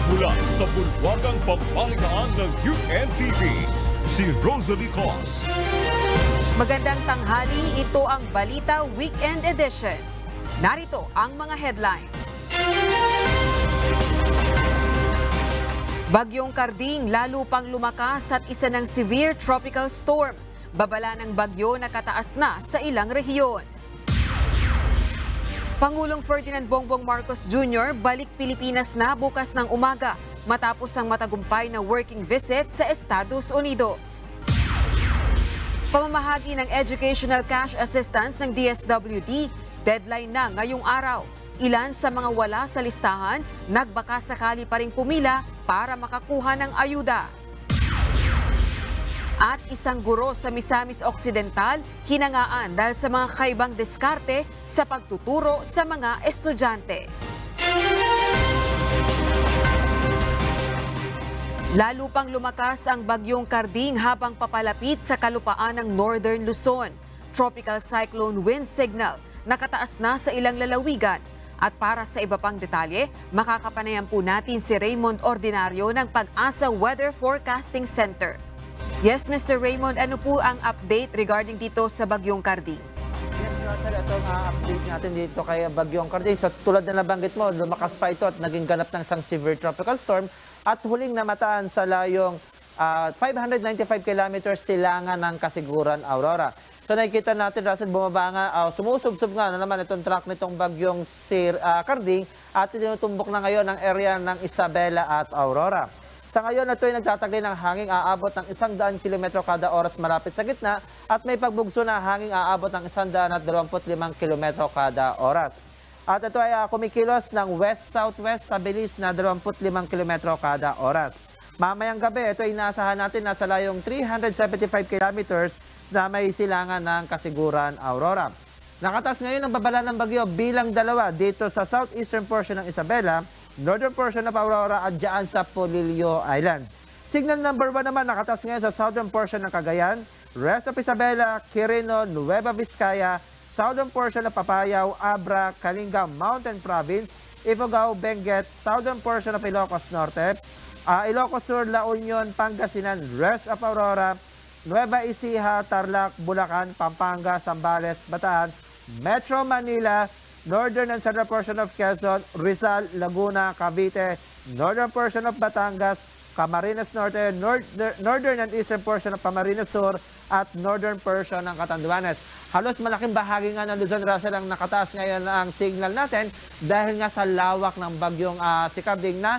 Mula sa bulwagang pampaligtaan ng UNTV, si Rosalie Cos. Magandang tanghali, ito ang Balita Weekend Edition. Narito ang mga headlines. Bagyong Karding lalo pang lumakas at isa ng severe tropical storm. Babala ng bagyo nakataas na sa ilang rehiyon. Pangulong Ferdinand Bongbong Marcos Jr. balik Pilipinas na bukas ng umaga matapos ang matagumpay na working visit sa Estados Unidos. Pamamahagi ng educational cash assistance ng DSWD, deadline na ngayong araw. Ilan sa mga wala sa listahan, nagbaka sakali pa ring pumila para makakuha ng ayuda. At isang guro sa Misamis Occidental, hinangaan dahil sa mga kaibang diskarte sa pagtuturo sa mga estudyante. Lalo pang lumakas ang bagyong Karding habang papalapit sa kalupaan ng Northern Luzon. Tropical cyclone wind signal, nakataas na sa ilang lalawigan. At para sa iba pang detalye, makakapanayan po natin si Raymond Ordinario ng Pag-asa Weather Forecasting Center. Yes, Mr. Raymond, ano po ang update regarding dito sa bagyong Karding? Yes, Russell, ito ang update natin dito kay bagyong Karding. So, tulad na nabanggit mo, lumakas pa ito at naging ganap ng isang severe tropical storm at huling namataan sa layong 595 kilometers silangan ng Kasiguran, Aurora. So nakikita natin, Russell, bumaba nga, sumusubsob nga na naman itong track nitong bagyong Karding at tinutumbok na ngayon ang area ng Isabela at Aurora. Sa ngayon, ito ay nagtataglay ng hanging aabot ng 100 km kada oras malapit sa gitna at may pagbugso na hanging aabot ng 125 km kada oras. At ito ay kumikilos ng west-southwest sa bilis na 25 km kada oras. Mamayang gabi, ito ay inaasahan natin na sa layong 375 km na may silangan ng Kasiguran, Aurora. Nakataas ngayon ang babala ng bagyo bilang dalawa dito sa southeastern portion ng Isabela, northern portion of Aurora at dyan sa Polillo Island. Signal number 1 naman nakataas ngayon sa southern portion ng Cagayan, rest of Isabela, Quirino, Nueva Vizcaya, southern portion of Papayao, Abra, Kalinga, Mountain Province, Ifugao, Benguet, southern portion of Ilocos Norte, Ilocos Sur, La Union, Pangasinan, rest of Aurora, Nueva Ecija, Tarlac, Bulacan, Pampanga, Zambales, Bataan, Metro Manila, northern and central portion of Quezon, Rizal, Laguna, Cavite, northern portion of Batangas, Camarines Norte, northern and eastern portion of Camarines Sur, at northern portion ng Catanduanes. Halos malaking bahagi nga ng Luzon, Russell, ang nakataas ngayon ang signal natin dahil nga sa lawak ng bagyong si Karding na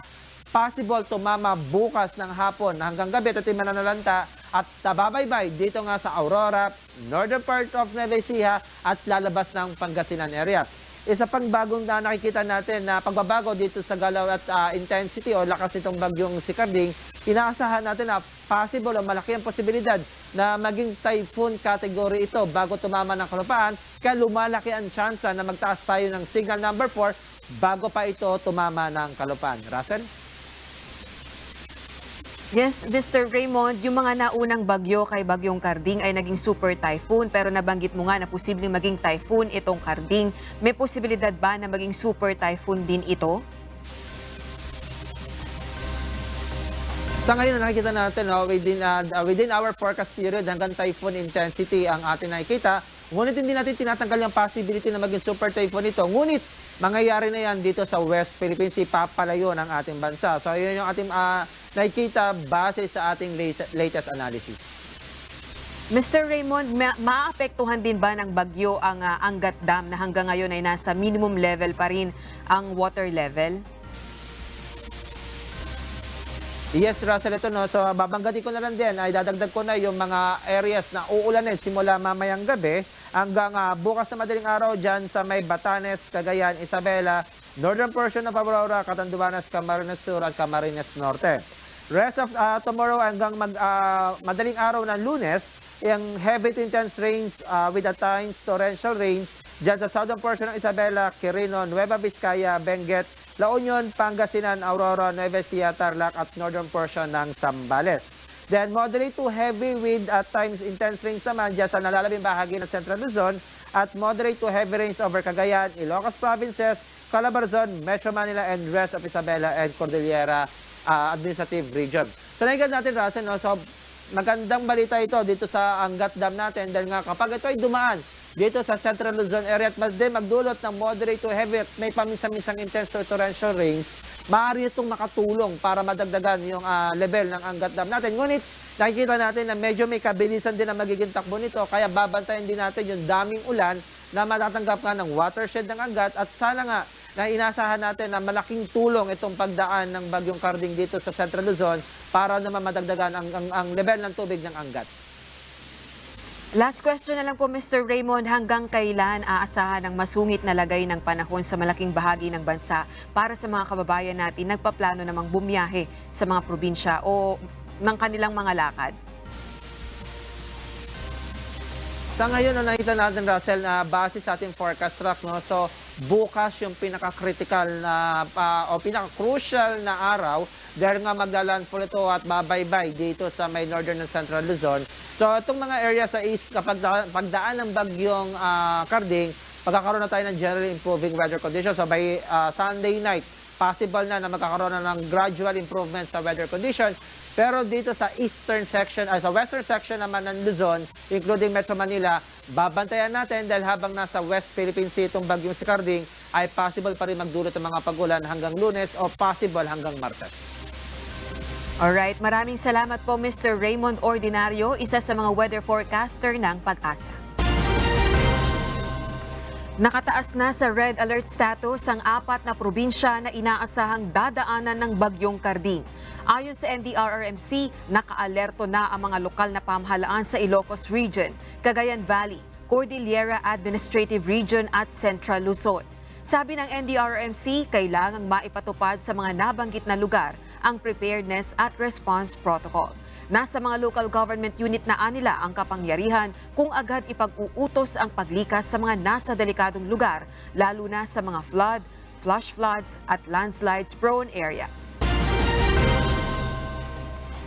possible tumama bukas ng hapon hanggang gabi. Ito yung mananalanta at babaybay dito nga sa Aurora, northern part of Nueva Ecija at lalabas ng Pangasinan area. Isa pang bagong na nakikita natin na pagbabago dito sa galaw at intensity o lakas nitong bagyong si Karding, inaasahan natin na possible o malaki ang posibilidad na maging typhoon category ito bago tumama ng kalupaan, kaya lumalaki ang tsansa na magtaas tayo ng signal number 4 bago pa ito tumama ng kalupaan. Russell? Yes, Mr. Raymond, yung mga naunang bagyo kay bagyong Karding ay naging super typhoon pero nabanggit mo nga na posibleng maging typhoon itong Karding. May posibilidad ba na maging super typhoon din ito? Sa ngayon nakikita natin within our forecast period hanggang typhoon intensity ang atin nakikita. Ngunit hindi natin tinatanggal yung possibility na maging super typhoon ito. Ngunit mangyayari na yan dito sa West Philippines, ipapalayo ng ating bansa. So yun yung ating nakikita base sa ating latest analysis. Mr. Raymond, maapektuhan din ba ng bagyo ang Angat Dam na hanggang ngayon ay nasa minimum level pa rin ang water level? Yes, Russell, ito no. So babanggatin ko na lang din, ay dadagdag ko na yung mga areas na uulanin simula mamayang gabi hanggang bukas sa madaling araw dyan sa may Batanes, Cagayan, Isabela, northern portion of Aurora, Catanduanes, Camarines Sur at Camarines Norte. Rest of tomorrow hanggang madaling araw ng Lunes, yung heavy to intense rains with at times torrential rains dyan sa southern portion ng Isabela, Quirino, Nueva Vizcaya, Benguet, La Union, Pangasinan, Aurora, Nueva Ecija, Tarlac at northern portion ng Zambales. Then moderate to heavy with at times intense rains naman dyan sa nalalabing bahagi ng Central Luzon at moderate to heavy rains over Cagayan, Ilocos Provinces, Calabarzon, Metro Manila, and rest of Isabela and Cordillera Administrative Region. So nakikita natin, Russell, no? So magandang balita ito dito sa Angat Dam natin dahil nga kapag ito ay dumaan dito sa Central Luzon area at magdulot ng moderate to heavy at may paminsan-minsang intense to torrential rains, maaari itong makatulong para madagdagan yung level ng Angat Dam natin. Ngunit nakikita natin na medyo may kabilisan din ang magiging takbo nito kaya babantayan din natin yung daming ulan na matatanggap nga ng watershed ng Angat at sana nga na inasahan natin na malaking tulong itong pagdaan ng Bagyong Karding dito sa Central Luzon para naman madagdagan ang level ng tubig ng Angat. Last question na lang po, Mr. Raymond. Hanggang kailan aasahan ang masungit na lagay ng panahon sa malaking bahagi ng bansa para sa mga kababayan natin nagpaplano namang bumiyahe sa mga probinsya o ng kanilang mga lakad? Sa ngayon, nakita natin, Russell, na base sa ating forecast track, no? So, bukas yung pinaka-critical na o pinaka-crucial na araw dahil nga maglalandfall ito at babaybay dito sa may northern and central Luzon. So, itong mga area sa east, kapag pagdaan ng Bagyong Karding, pagkakaroon na tayo ng generally improving weather conditions. So, by Sunday night, possible na magkakaroon na ng gradual improvement sa weather conditions. Pero dito sa eastern section, sa western section naman ng Luzon, including Metro Manila, babantayan natin dahil habang nasa West Philippine Sea itong bagyong si Karding, ay possible pa rin magdulot ng mga pagulan hanggang Lunes o possible hanggang Martes. Alright, maraming salamat po Mr. Raymond Ordinario, isa sa mga weather forecaster ng Pag-asa. Nakataas na sa red alert status ang 4 na probinsya na inaasahang dadaanan ng Bagyong Karding. Ayon sa NDRRMC, naka-alerto na ang mga lokal na pamahalaan sa Ilocos Region, Cagayan Valley, Cordillera Administrative Region at Central Luzon. Sabi ng NDRRMC, kailangang maipatupad sa mga nabanggit na lugar ang preparedness at response protocol. Nasa mga local government unit na nila ang kapangyarihan kung agad ipag-uutos ang paglikas sa mga nasa delikadong lugar, lalo na sa mga flood, flash floods at landslides prone areas.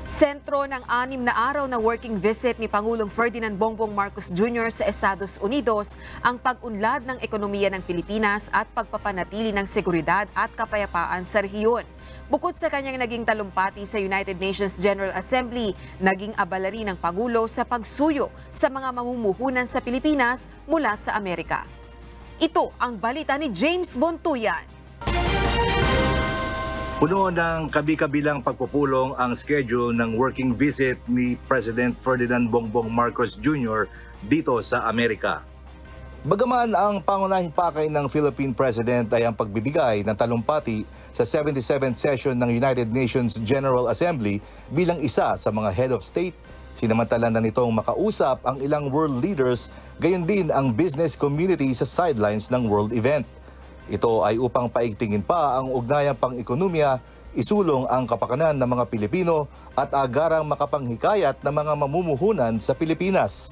Sentro ng 6 na araw na working visit ni Pangulong Ferdinand Bongbong Marcos Jr. sa Estados Unidos ang pag-unlad ng ekonomiya ng Pilipinas at pagpapanatili ng seguridad at kapayapaan sa rehiyon. Bukod sa kanyang naging talumpati sa United Nations General Assembly, naging abala rin ng Pangulo sa pagsuyo sa mga mamumuhunan sa Pilipinas mula sa Amerika. Ito ang balita ni James Bontuyan. Puno ng kabi-kabilang pagpupulong ang schedule ng working visit ni President Ferdinand Bongbong Marcos Jr. dito sa Amerika. Bagaman ang pangunahing pakay ng Philippine President ay ang pagbibigay ng talumpati sa 77th session ng United Nations General Assembly bilang isa sa mga head of state, sinamantala na nitong makausap ang ilang world leaders, gayon din ang business community sa sidelines ng world event. Ito ay upang paigtingin pa ang ugnayang pang-ekonomiya, isulong ang kapakanan ng mga Pilipino at agarang makapanghikayat ng mga mamumuhunan sa Pilipinas.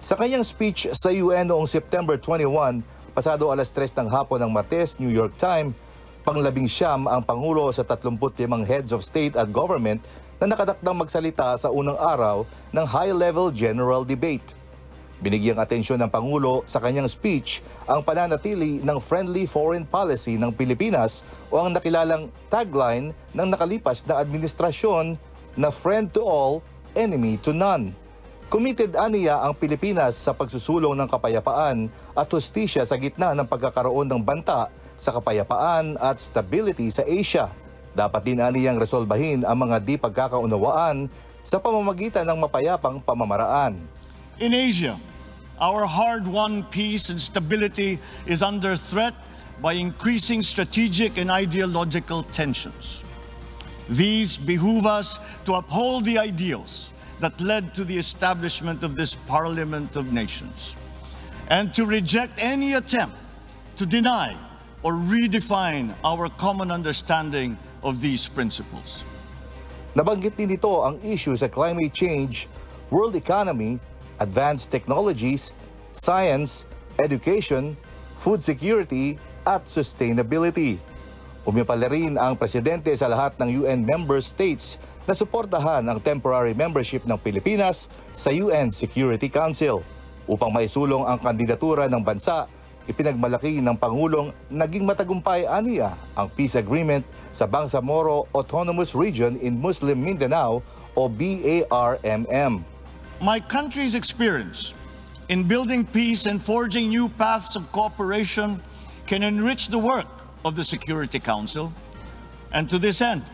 Sa kanyang speech sa UN noong September 21, pasado alas 3 ng hapon ng Martes, New York Time, pang-19 ang Pangulo sa 35 heads of state at government na nakatakdang magsalita sa unang araw ng high-level general debate. Binigyang atensyon ng Pangulo sa kanyang speech ang pananatili ng friendly foreign policy ng Pilipinas o ang nakilalang tagline ng nakalipas na administrasyon na friend to all, enemy to none. Committed aniya ang Pilipinas sa pagsusulong ng kapayapaan at hustisya sa gitna ng pagkakaroon ng banta sa kapayapaan at stability sa Asia. Dapat din aniyang resolbahin ang mga di pagkakaunawaan sa pamamagitan ng mapayapang pamamaraan. In Asia, our hard-won peace and stability is under threat by increasing strategic and ideological tensions. These behoove us to uphold the ideals that led to the establishment of this Parliament of Nations, and to reject any attempt to deny or redefine our common understanding of these principles. Nabanggit din ito ang issue sa climate change, world economy, advanced technologies, science, education, food security, at sustainability. Umipala rin ang presidente sa lahat ng UN member states na suportahan ang temporary membership ng Pilipinas sa UN Security Council upang maisulong ang kandidatura ng bansa Ipinagmalaki ng Pangulong naging matagumpay aniya ang peace agreement sa Bangsamoro Autonomous Region in Muslim Mindanao o BARMM. My country's experience in building peace and forging new paths of cooperation can enrich the work of the Security Council. And to this end,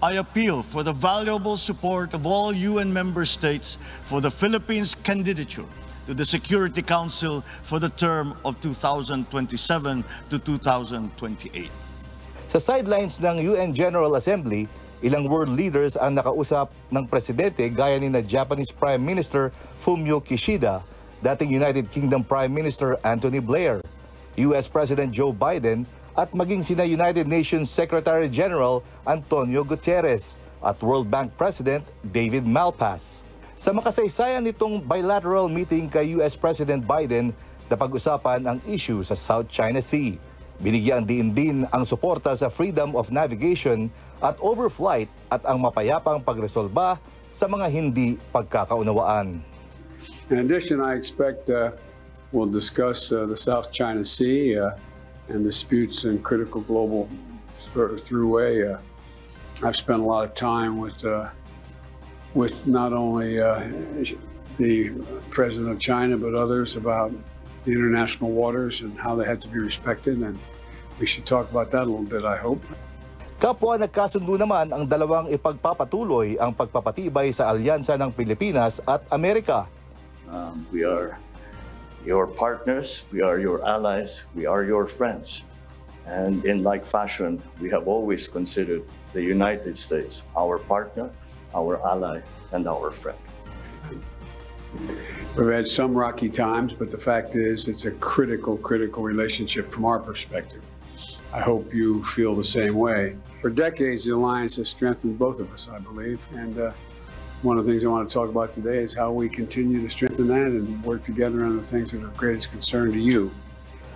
I appeal for the valuable support of all UN member states for the Philippines' candidature to the Security Council for the term of 2027 to 2028. Sa sidelines ng UN General Assembly, ilang world leaders ang nakausap ng presidente gaya ni na Japanese Prime Minister Fumio Kishida, dating United Kingdom Prime Minister Anthony Blair, US President Joe Biden at maging sina United Nations Secretary General Antonio Guterres at World Bank President David Malpass. Sa makasaysayan nitong bilateral meeting kay US President Biden, napag-usapan ang issue sa South China Sea. Binigyang diin din ang suporta sa freedom of navigation at overflight at ang mapayapang pagresolba sa mga hindi pagkakaunawaan. In addition, I expect we'll discuss the South China Sea and disputes in critical global throughway. I've spent a lot of time with not only the President of China, but others about the international waters and how they had to be respected. And we should talk about that a little bit, I hope. Kapwa nagkasundo naman ang dalawang ipagpapatuloy ang pagpapatibay sa alyansa ng Pilipinas at Amerika. We are your partners, we are your allies, we are your friends. And in like fashion, we have always considered the United States our partner, our ally, and our friend. We've had some rocky times, but the fact is it's a critical relationship from our perspective. I hope you feel the same way. For decades, the alliance has strengthened both of us, I believe. And one of the things I want to talk about today is how we continue to strengthen that and work together on the things that are of greatest concern to you.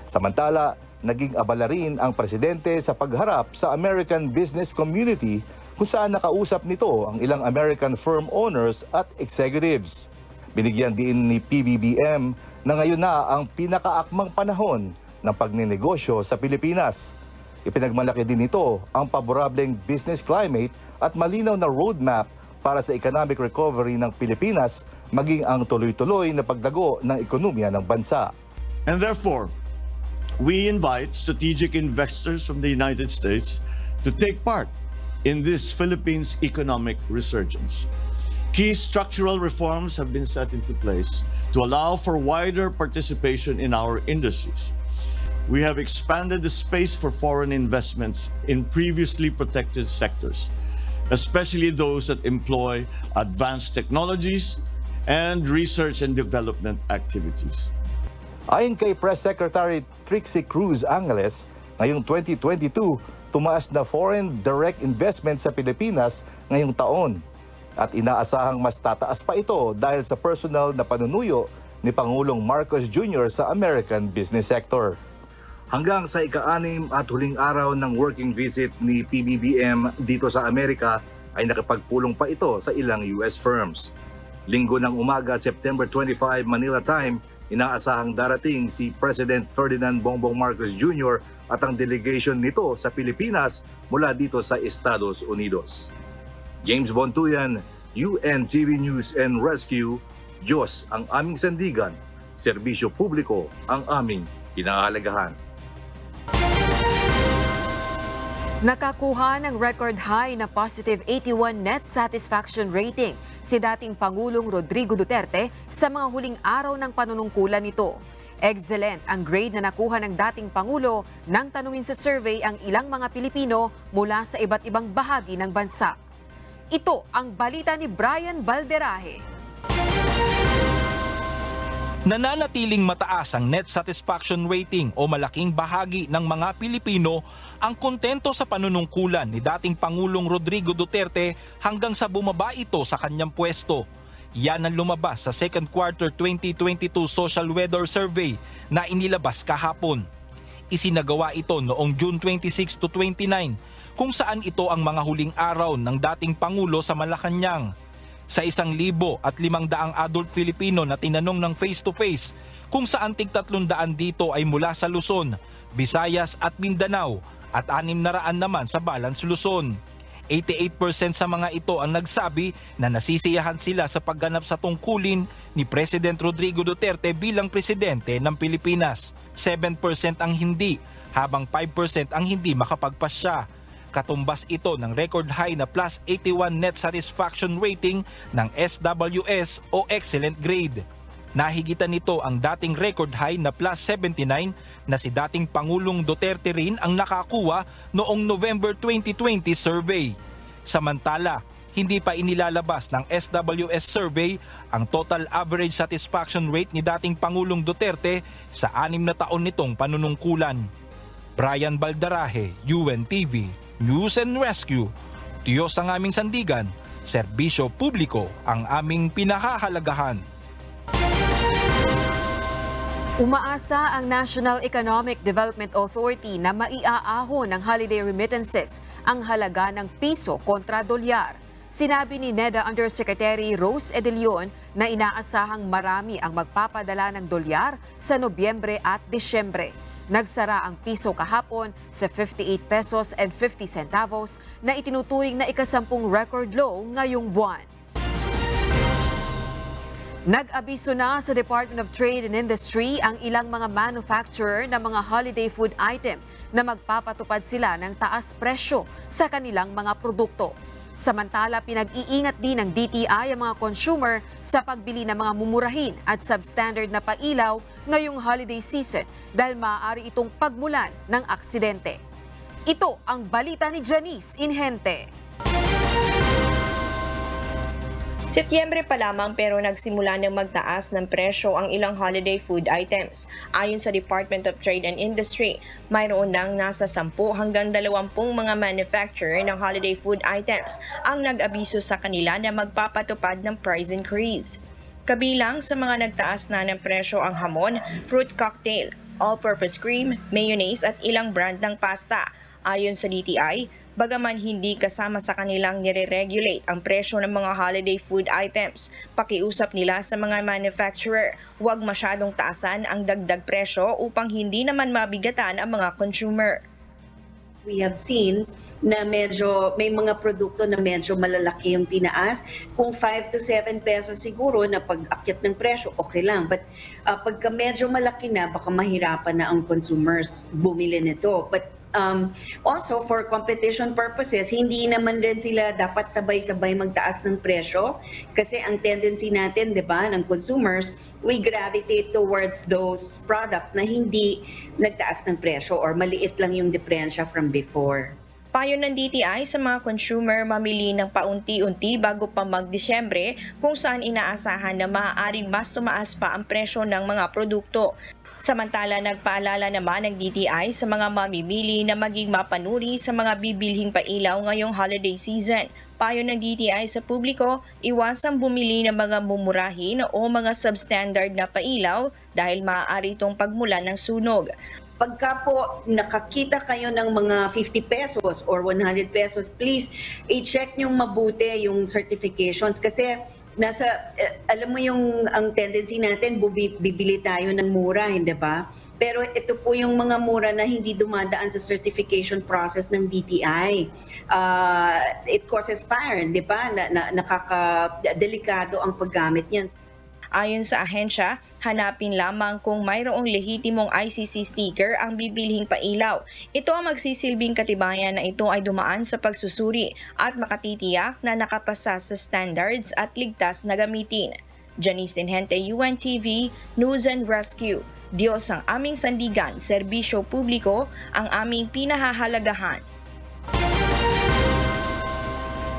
Samantala, naging abala rin ang presidente sa pagharap sa American business community kung saan nakausap nito ang ilang American firm owners at executives. Binigyan din ni PBBM na ngayon na ang pinakaakmang panahon ng pagninegosyo sa Pilipinas. Ipinagmalaki din nito ang paborableng business climate at malinaw na roadmap para sa economic recovery ng Pilipinas maging ang tuloy-tuloy na pagdago ng ekonomiya ng bansa. And therefore, we invite strategic investors from the United States to take part in this Philippines economic resurgence. Key structural reforms have been set into place to allow for wider participation in our industries. We have expanded the space for foreign investments in previously protected sectors, especially those that employ advanced technologies and research and development activities. Ayon kay Press Secretary Trixie Cruz Angeles, ngayong 2022, tumaas na foreign direct investment sa Pilipinas ngayong taon at inaasahang mas tataas pa ito dahil sa personal na panunuyo ni Pangulong Marcos Jr. sa American business sector. Hanggang sa ika-6 at huling araw ng working visit ni PBBM dito sa Amerika ay nakipagpulong pa ito sa ilang US firms. Linggo ng umaga, September 25 Manila time, inaasahang darating si President Ferdinand Bongbong Marcos Jr. at ang delegation nito sa Pilipinas mula dito sa Estados Unidos. James Bontuyan, UNTV News and Rescue. Diyos ang aming sandigan, serbisyo publiko ang aming pinahahalagahan. Nakakuha ng record high na positive 81 net satisfaction rating si dating Pangulong Rodrigo Duterte sa mga huling araw ng panunungkulan nito. Excellent ang grade na nakuha ng dating Pangulo nang tanungin sa survey ang ilang mga Pilipino mula sa iba't ibang bahagi ng bansa. Ito ang balita ni Brian Balderaje. Nananatiling mataas ang net satisfaction rating o malaking bahagi ng mga Pilipino ang kontento sa panunungkulan ni dating Pangulong Rodrigo Duterte hanggang sa bumaba ito sa kanyang pwesto. Yan ang lumabas sa second quarter 2022 Social Weather Survey na inilabas kahapon. Isinagawa ito noong June 26 to 29 kung saan ito ang mga huling araw ng dating Pangulo sa Malacanang. Sa 1,500 adult Filipino na tinanong ng face-to-face, kung saan tig 300 dito ay mula sa Luzon, Visayas at Mindanao at 600 naman sa Balance Luzon. 88% sa mga ito ang nagsabi na nasisiyahan sila sa pagganap sa tungkulin ni President Rodrigo Duterte bilang presidente ng Pilipinas. 7% ang hindi, habang 5% ang hindi makapagpasya. Katumbas ito ng record high na plus 81 net satisfaction rating ng SWS o excellent grade. Nahigitan nito ang dating record high na plus 79 na si dating Pangulong Duterte rin ang nakakuha noong November 2020 survey. Samantala, hindi pa inilalabas ng SWS survey ang total average satisfaction rate ni dating Pangulong Duterte sa 6 na taon nitong panunungkulan. Brian Baldarahe, UNTV, News and Rescue. Diyos ang aming sandigan, serbisyo publiko ang aming pinahahalagahan. Umaasa ang National Economic Development Authority na maiaahon ng holiday remittances ang halaga ng piso kontra dolyar. Sinabi ni NEDA Undersecretary Rose Edelion na inaasahang marami ang magpapadala ng dolyar sa Nobyembre at Disyembre. Nagsara ang piso kahapon sa 58 pesos and 50 centavos na itinuturing na ikasampung record low ngayong buwan. Nag-abiso na sa Department of Trade and Industry ang ilang mga manufacturer ng mga holiday food item na magpapatupad sila ng taas presyo sa kanilang mga produkto. Samantala, pinag-iingat din ng DTI ang mga consumer sa pagbili ng mga mumurahin at substandard na pailaw ngayong holiday season dahil maaari itong pagmulan ng aksidente. Ito ang balita ni Janice Inhente. Setyembre pa lamang pero nagsimula ng magtaas ng presyo ang ilang holiday food items. Ayon sa Department of Trade and Industry, mayroon nang nasa 10 hanggang 20 mga manufacturer ng holiday food items ang nag-abiso sa kanila na magpapatupad ng price increase. Kabilang sa mga nagtaas na ng presyo ang hamon, fruit cocktail, all-purpose cream, mayonnaise at ilang brand ng pasta. Ayon sa DTI, bagaman hindi kasama sa kanilang nire-regulate ang presyo ng mga holiday food items, pakiusap nila sa mga manufacturer, huwag masyadong taasan ang dagdag presyo upang hindi naman mabigatan ang mga consumer. We have seen na may mga produkto na medyo malalaki yung tinaas. Kung 5 to 7 pesos siguro na pag-akyat ng presyo, okay lang. But pagka medyo malaki na, baka mahirapan na ang consumers bumili nito. But also for competition purposes, hindi naman din sila dapat sabay-sabay magtaas ng presyo kasi ang tendency natin, 'di ba, ng consumers, we gravitate towards those products na hindi nagtaas ng presyo or maliit lang yung diferensya from before. Payo ng DTI sa mga consumer mamili ng paunti-unti bago pa mag-Disyembre kung saan inaasahan na maaaring mas tumaas pa ang presyo ng mga produkto. Samantala, nagpaalala naman ng DTI sa mga mamimili na maging mapanuri sa mga bibilhing pailaw ngayong holiday season. Payo ng DTI sa publiko, iwasang bumili ng mga mumurahin o mga substandard na pailaw dahil maaari itong pagmulan ng sunog. Pagka po nakakita kayo ng mga 50 pesos or 100 pesos, please i-check nyo mabuti yung certifications kasi alam mo yung ang tendency natin, bibili tayo ng mura, hindi ba? Pero ito po yung mga mura na hindi dumadaan sa certification process ng DTI. It causes fire, di ba? Nakakadelikado ang paggamit niyan. Ayon sa ahensya, hanapin lamang kung mayroong lehitimong ICC sticker ang bibilhing pailaw. Ito ang magsisilbing katibayan na ito ay dumaan sa pagsusuri at makatitiyak na nakapasa sa standards at ligtas na gamitin. Janice Inhente, UNTV, News and Rescue. Diyos ang aming sandigan, serbisyo publiko ang aming pinahahalagahan.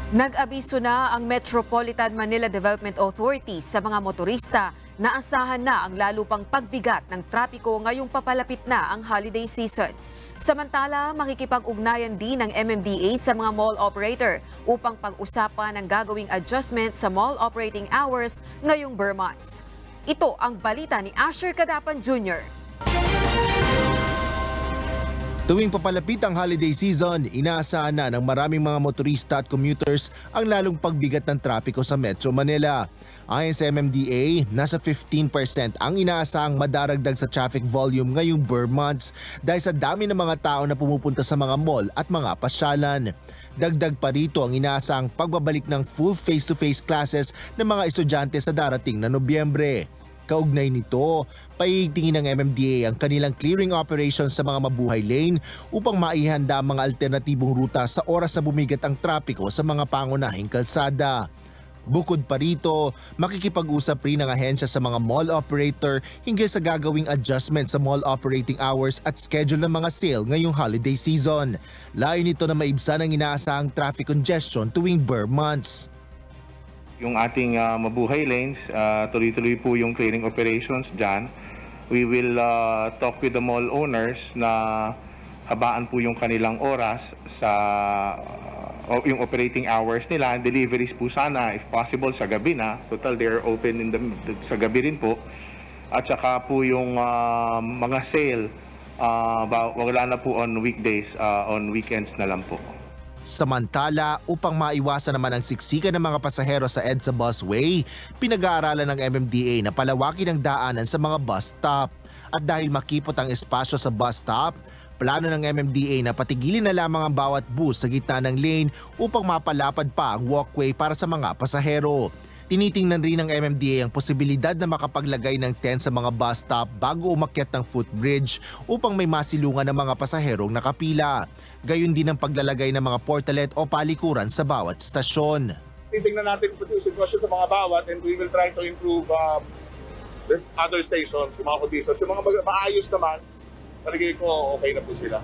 Nag-abiso na ang Metropolitan Manila Development Authority sa mga motorista na asahan na ang lalo pang pagbigat ng trapiko ngayong papalapit na ang holiday season. Samantala, makikipag-ugnayan din ng MMDA sa mga mall operator upang pag-usapan ang gagawing adjustment sa mall operating hours ngayong Burr months. Ito ang balita ni Asher Cadapan Jr. Tuwing papalapit ang holiday season, inaasahan na ng maraming mga motorista at commuters ang lalong pagbigat ng trapiko sa Metro Manila. Ayon sa MMDA, nasa 15% ang inaasahang madaragdag sa traffic volume ngayong Burr months dahil sa dami ng mga tao na pumupunta sa mga mall at mga pasyalan. Dagdag pa rito ang inaasahang pagbabalik ng full face-to-face classes ng mga estudyante sa darating na Nobyembre. Kaugnay nito, paitingin ng MMDA ang kanilang clearing operations sa mga mabuhay lane upang maihanda ang mga alternatibong ruta sa oras na bumigat ang trapiko sa mga pangunahing kalsada. Bukod pa rito, makikipag-usap rin ang ahensya sa mga mall operator hinggil sa gagawing adjustment sa mall operating hours at schedule ng mga sale ngayong holiday season. Layo nito na maibsan ang inaasahang traffic congestion tuwing Burr months. Yung ating mabuhay lanes, tuloy-tuloy po yung clearing operations dyan. We will talk with the mall owners na habaan po yung kanilang oras sa yung operating hours nila. Deliveries po sana, if possible, sa gabi na. Total, they're open sa gabi rin po. At saka po yung mga sale, wala na po on weekdays, on weekends na lang po. Samantala, upang maiwasan naman ang siksikan ng mga pasahero sa EDSA Busway, pinag-aaralan ng MMDA na palawakin ang daanan sa mga bus stop. At dahil makipot ang espasyo sa bus stop, plano ng MMDA na patigilin na lamang ang bawat bus sa gitna ng lane upang mapalapad pa ang walkway para sa mga pasahero. Tinitingnan rin ng MMDA ang posibilidad na makapaglagay ng tent sa mga bus stop bago umakyat ng footbridge upang may masilungan ng mga pasaherong nakapila. Gayon din ang paglalagay ng mga portalet o palikuran sa bawat stasyon. Titingnan natin po yung sitwasyon sa mga bawat and we will try to improve this other stations, yung mga conditions. Yung mga maayos naman, palagay ko okay na po sila.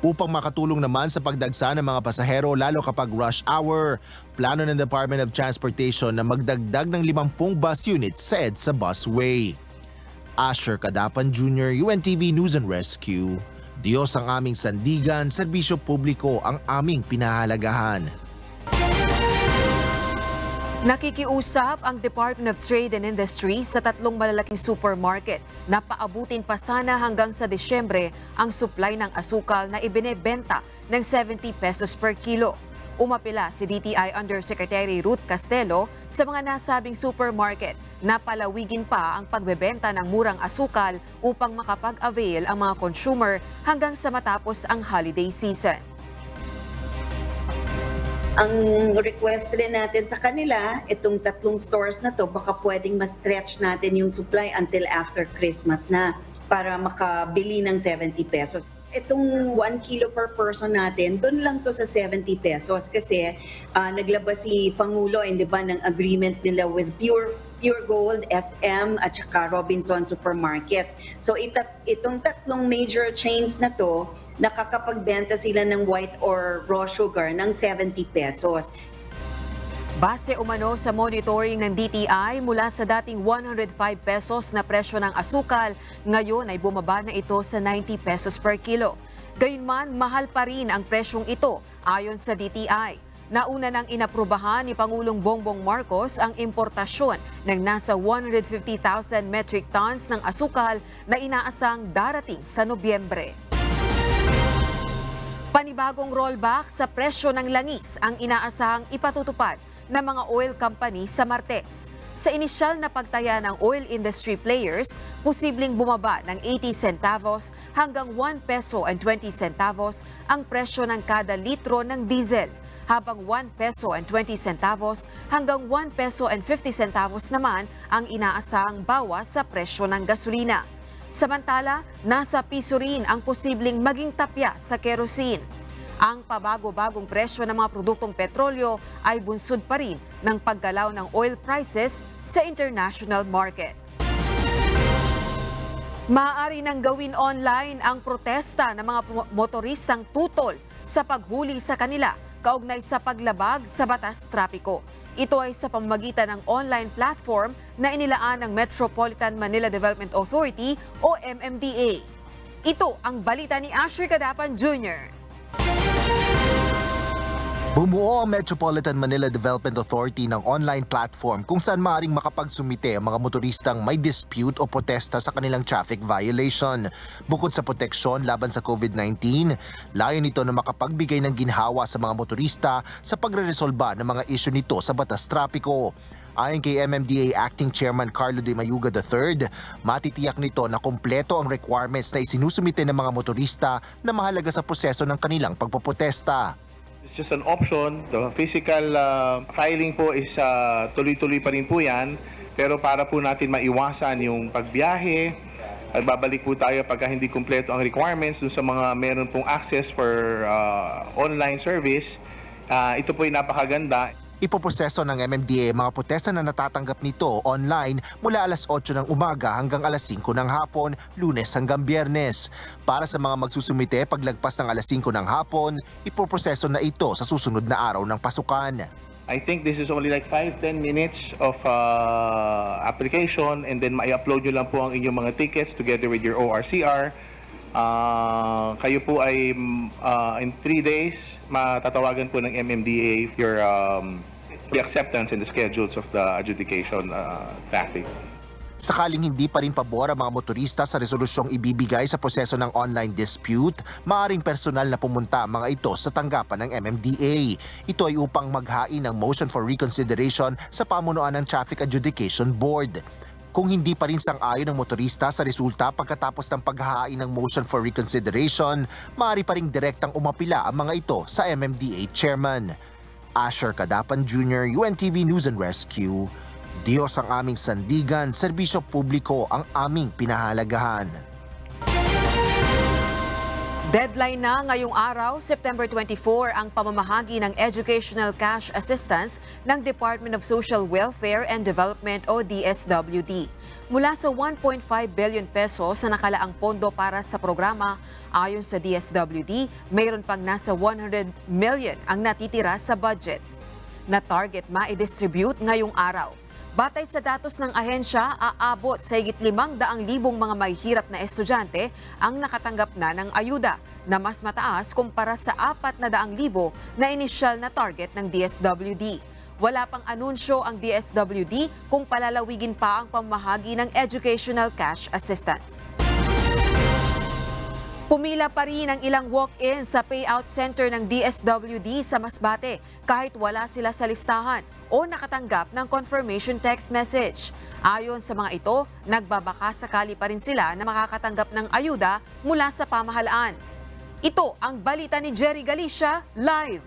Upang makatulong naman sa pagdagsa ng mga pasahero lalo kapag rush hour, plano ng Department of Transportation na magdagdag ng 50 bus units sa EDSA Busway. Asher Cadapan Jr., UNTV News and Rescue. Diyos ang aming sandigan, serbisyo publiko ang aming pinahalagahan. Nakikiusap ang Department of Trade and Industry sa 3 malalaking supermarket na paabutin pa sana hanggang sa Disyembre ang supply ng asukal na ibinebenta ng 70 pesos per kilo. Umapila si DTI Undersecretary Ruth Castelo sa mga nasabing supermarket na palawigin pa ang pagbebenta ng murang asukal upang makapag-avail ang mga consumer hanggang sa matapos ang holiday season. Ang request rin natin sa kanila, itong 3 stores na to, baka pwedeng ma-stretch natin yung supply until after Christmas na para makabili ng 70 pesos. Itong 1 kilo per person natin, doon lang to sa 70 pesos kasi naglabas si Pangulo di ba, ng agreement nila with Pure Gold, SM at saka Robinson Supermarkets. So itong 3 major chains na to, nakakapagbenta sila ng white or raw sugar ng 70 pesos. Base umano sa monitoring ng DTI, mula sa dating 105 pesos na presyo ng asukal, ngayon ay bumaba na ito sa 90 pesos per kilo. Gayunman, mahal pa rin ang presyong ito ayon sa DTI. Nauna nang inaprubahan ni Pangulong Bongbong Marcos ang importasyon ng nasa 150,000 metric tons ng asukal na inaasang darating sa Nobyembre. Panibagong rollback sa presyo ng langis ang inaasahang ipatutupad ng mga oil company sa Martes. Sa inisyal na pagtaya ng oil industry players, posibleng bumaba ng 80 centavos hanggang 1 peso and 20 centavos ang presyo ng kada litro ng diesel, habang 1 peso and 20 centavos hanggang 1 peso and 50 centavos naman ang inaasahang bawas sa presyo ng gasolina. Samantala, nasa piso rin ang posibleng maging tapya sa kerosene. Ang pabago-bagong presyo ng mga produktong petrolyo ay bunsod pa rin ng paggalaw ng oil prices sa international market. Maaari nang gawin online ang protesta ng mga motoristang tutol sa paghuli sa kanila kaugnay sa paglabag sa batas trapiko. Ito ay sa pamamagitan ng online platform na inilaan ng Metropolitan Manila Development Authority o MMDA. Ito ang balita ni Asher Cadapan Jr. Bumuo ang Metropolitan Manila Development Authority ng online platform kung saan maaaring makapagsumite ang mga motoristang may dispute o protesta sa kanilang traffic violation. Bukod sa proteksyon laban sa COVID-19, layo nito na makapagbigay ng ginhawa sa mga motorista sa pagreresolba ng mga isyu nito sa batas trapiko. Ayon kay MMDA Acting Chairman Carlo De Mayuga III, matitiyak nito na kompleto ang requirements na isinusumite ng mga motorista na mahalaga sa proseso ng kanilang pagpoprotesta. It's just an option. The physical filing po is tuloy-tuloy pa rin po yan. Pero para po natin maiwasan yung pagbiyahe, at babalik po tayo pagka hindi kumpleto ang requirements dun sa mga meron pong access for online service, ito po ay napakaganda. Ipoproseso ng MMDA mga protesta na natatanggap nito online mula alas 8 ng umaga hanggang alas 5 ng hapon, Lunes hanggang Biyernes. Para sa mga magsusumite paglagpas ng alas 5 ng hapon, ipoproseso na ito sa susunod na araw ng pasukan. I think this is only like 5-10 minutes of application, and then ma-upload nyo lang po ang inyong mga tickets together with your ORCR. Kayo po ay in 3 days matatawagan po ng MMDA your the acceptance and the schedules of the adjudication traffic. Sakaling hindi pa rin pabor ang mga motorista sa resolusyong ibibigay sa proseso ng online dispute, maaaring personal na pumunta ang mga ito sa tanggapan ng MMDA. Ito ay upang maghain ng motion for reconsideration sa pamunuan ng Traffic Adjudication Board. Kung hindi pa rin sang-ayon ng motorista sa resulta pagkatapos ng paghahain ng motion for reconsideration, maaari pa ring direktang umapila ang mga ito sa MMDA Chairman. Asher Cadapan Jr., UNTV News and Rescue. Diyos ang aming sandigan, serbisyo publiko ang aming pinahalagahan. Deadline na ngayong araw, September 24, ang pamamahagi ng Educational Cash Assistance ng Department of Social Welfare and Development o DSWD. Mula sa 1.5 billion pesos na nakalaang pondo para sa programa, ayon sa DSWD, mayroon pang nasa 100 million ang natitira sa budget na target ma-distribute ngayong araw. Batay sa datos ng ahensya, aabot sa higit 500,000 mga may hirap na estudyante ang nakatanggap na ng ayuda, na mas mataas kumpara sa 400,000 na inisyal na target ng DSWD. Wala pang anunsyo ang DSWD kung palalawigin pa ang pamahagi ng Educational Cash Assistance. Pumila pa rin ang ilang walk-in sa payout center ng DSWD sa Masbate kahit wala sila sa listahan o nakatanggap ng confirmation text message. Ayon sa mga ito, nagbabaka sakali pa rin sila na makakatanggap ng ayuda mula sa pamahalaan. Ito ang balita ni Jerry Galicia, live.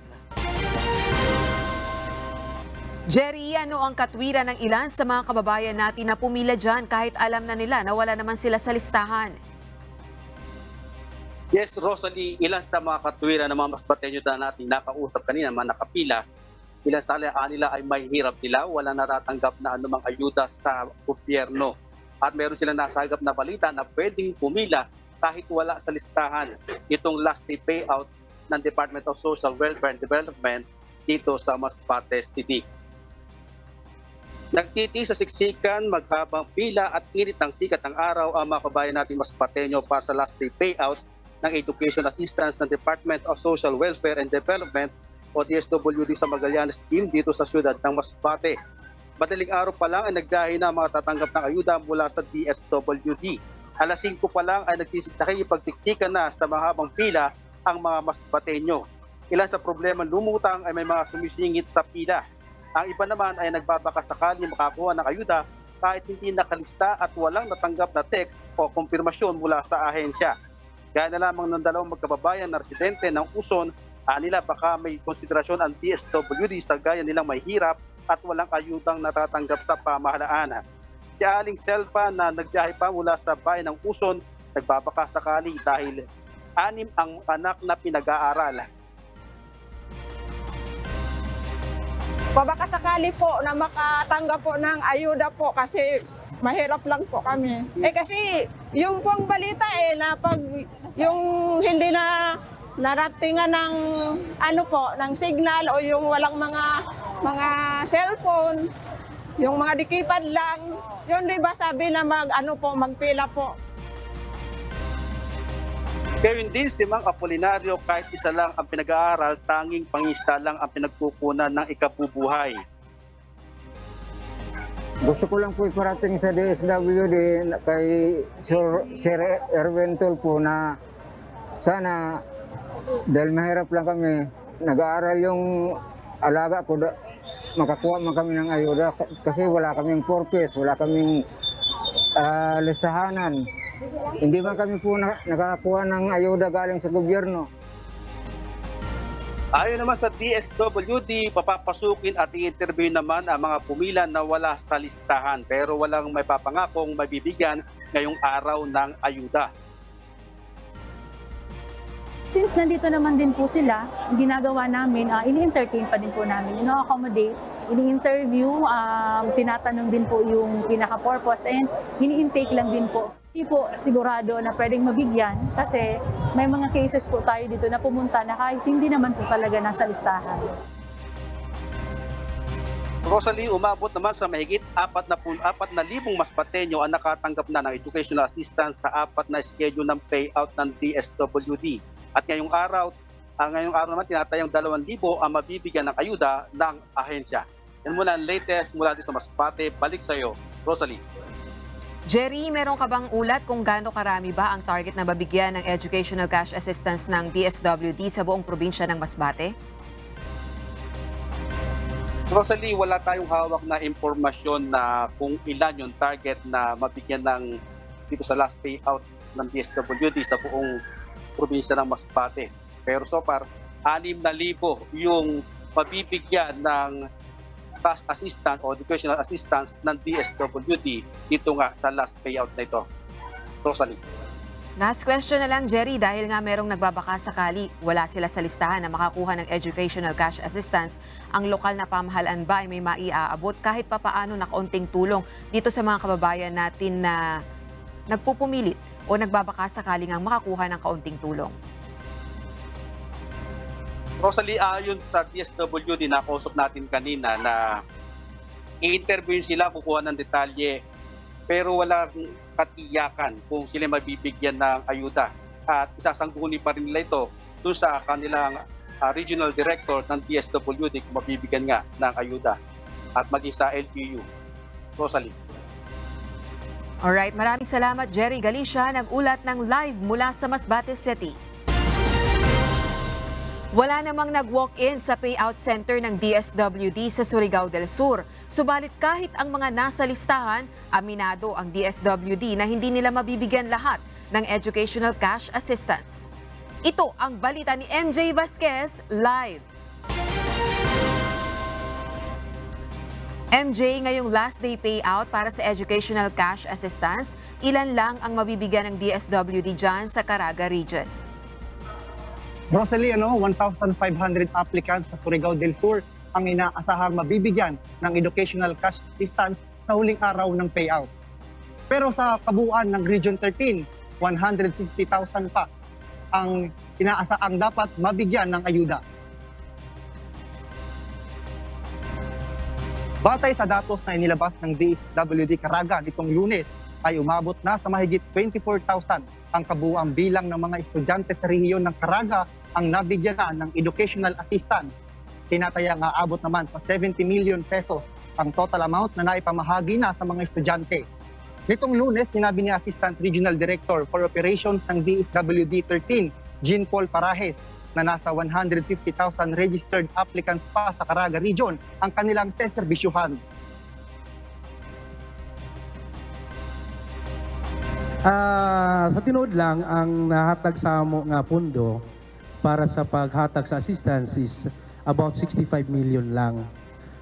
Jerry, ano ang katwiran ng ilan sa mga kababayan natin na pumila dyan kahit alam na nila na wala naman sila sa listahan? Yes, Rosalie, ilan sa mga katwiran ng mga Masbateño na natin nakausap kanina, mga nakapila, ilan sa kanila ay may hirap nila, wala natatanggap na anumang ayuda sa gobyerno. At meron silang nasagap na balita na pwedeng pumila kahit wala sa listahan. Itong last day payout ng Department of Social Welfare and Development dito sa Masbate City. Nagtiti sa siksikan, maghabang pila at init ng sikat ng araw ang mga kabayan natin Masbateño para sa last day payout ng Education Assistance ng Department of Social Welfare and Development o DSWD sa Magallanes Team dito sa siyudad ng Masbate. Madaling araw pa lang ay nagdahi na mga tatanggap ng ayuda mula sa DSWD. Alas 5 pa lang ay nakikipagsiksikan na sa mahabang pila ang mga Masbateño. Ilan sa problema lumutang ay may mga sumisingit sa pila. Ang iba naman ay nagbabaka sakali makakuha ng ayuda kahit hindi nakalista at walang natanggap na text o kumpirmasyon mula sa ahensya. Kaya na lamang ng dalawang magkababayan na residente ng Uson, nila baka may konsiderasyon ang DSWD sa gaya nilang may hirap at walang ayudang natatanggap sa pamahalaan. Si Aling Selfa na nagbiyahe pa mula sa bayan ng Uson, nagbabaka sakali dahil 6 ang anak na pinag-aaral. Pabaka sakali po na makatanggap po ng ayuda po kasi mahirap lang po kami. Kasi yung pong balita na pag yung hindi na naratingan ng ng signal o yung walang mga cellphone, yung mga dikipad lang, yun 'di ba sabi na magpila po. Gayon din si Mang Apolinario, kahit isa lang ang pinag-aaral, tanging pangista lang ang pinagkukunan ng ikabubuhay. Gusto ko lang po iparating sa DSWD kay Sir Erwin Tulfo na sana, dahil mahirap lang kami, nag-aaral yung alaga ko, makakuha man kami ng ayuda kasi wala kaming purpose, wala kaming listahanan. Hindi man kami po nakakuha ng ayuda galing sa gobyerno. Ayon naman sa DSWD, papapasukin at i-interview naman ang mga pumila na wala sa listahan pero walang may papangakong mabibigyan ngayong araw ng ayuda. Since nandito naman din po sila, ginagawa namin, ini-entertain pa din po namin, ino-accommodate, ini-interview, tinatanong din po yung pinaka-purpose and ini-intake lang din po. Hindi po sigurado na pwedeng mabigyan kasi may mga cases po tayo dito na pumunta na kahit hindi naman po talaga nasa listahan. Rosalie, umabot naman sa mahigit 4,000 masbateño ang nakatanggap na ng educational assistance sa 4 na schedule ng payout ng DSWD. At ngayong araw naman tinatayang 2,000 ang mabibigyan ng ayuda ng ahensya. Yan muna ang latest mula dito sa Masbate. Balik sa iyo, Rosalie. Jerry, meron ka bang ulat kung gaano karami ba ang target na mabigyan ng educational cash assistance ng DSWD sa buong probinsya ng Masbate? Rosalie, wala tayong hawak na impormasyon na kung ilan yung target na mabigyan ng dito sa last payout ng DSWD sa buong probinsya ng Masbate. Pero so far, 6,000 yung mabibigyan ng cash assistance o educational assistance ng DSWD dito nga sa last payout na ito. Rosalie. Last question na lang, Jerry, dahil nga merong nagbabaka sakali, wala sila sa listahan na makakuha ng educational cash assistance, ang lokal na pamahalaan ba ay may maiaabot kahit papaano na kaunting tulong dito sa mga kababayan natin na nagpupumilit o nagbabaka sakali ngang makakuha ng kaunting tulong? Rosalie, ayon sa DSWD, nakausap natin kanina na i-interview sila, kukuha ng detalye, pero walang katiyakan kung sila mabibigyan ng ayuda. At isasangguni pa rin nila ito doon sa kanilang regional director ng DSWD kung mabibigyan nga ng ayuda at maging sa LGU. Rosalie. Alright, maraming salamat, Jerry Galicia, nag-ulat ng live mula sa Masbate City. Wala namang nag-walk-in sa payout center ng DSWD sa Surigao del Sur. Subalit kahit ang mga nasa listahan, aminado ang DSWD na hindi nila mabibigyan lahat ng educational cash assistance. Ito ang balita ni MJ Vasquez live. MJ, ngayong last day payout para sa educational cash assistance, ilan lang ang mabibigyan ng DSWD dyan sa Caraga region? Rosalie, 1,500 applicants sa Surigao del Sur ang inaasahang mabibigyan ng educational cash assistance sa huling araw ng payout. Pero sa kabuuan ng Region 13, 150,000 pa ang inaasahang dapat mabigyan ng ayuda. Batay sa datos na inilabas ng DSWD Caraga nitong Lunes, ay umabot na sa mahigit 24,000 ang kabuuang bilang ng mga estudyante sa rehiyon ng Caraga ang nabigyan na ng educational assistance. Tinatayang aabot naman sa 70 million pesos ang total amount na naipamahagi na sa mga estudyante. Nitong Lunes, sinabi ni Assistant Regional Director for Operations ng DSWD 13, Jean Paul Parajes, na nasa 150,000 registered applicants pa sa Caraga Region ang kanilang seserbisyuhan. Sa tinuod lang, ang nahatag sa amo nga pundo para sa paghatag sa assistance is about 65 million lang.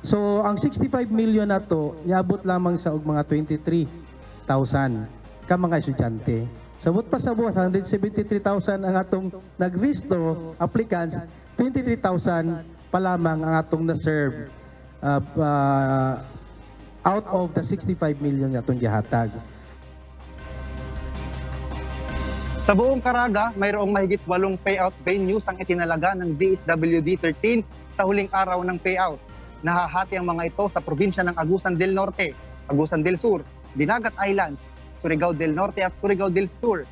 So, ang 65 million na to, niabot lamang sa mga 23,000 ka mga estudyante. Sabot pa sa buwan, 173,000 ang atong nag-restro applicants, 23,000 pa lamang ang atong na-serve out of the 65 million na atong gihatag. Sa buong Caraga, mayroong mahigit 8 payout venues ang itinalaga ng DSWD 13 sa huling araw ng payout. Nahahati ang mga ito sa probinsya ng Agusan del Norte, Agusan del Sur, Dinagat Islands, Surigao del Norte at Surigao del Sur.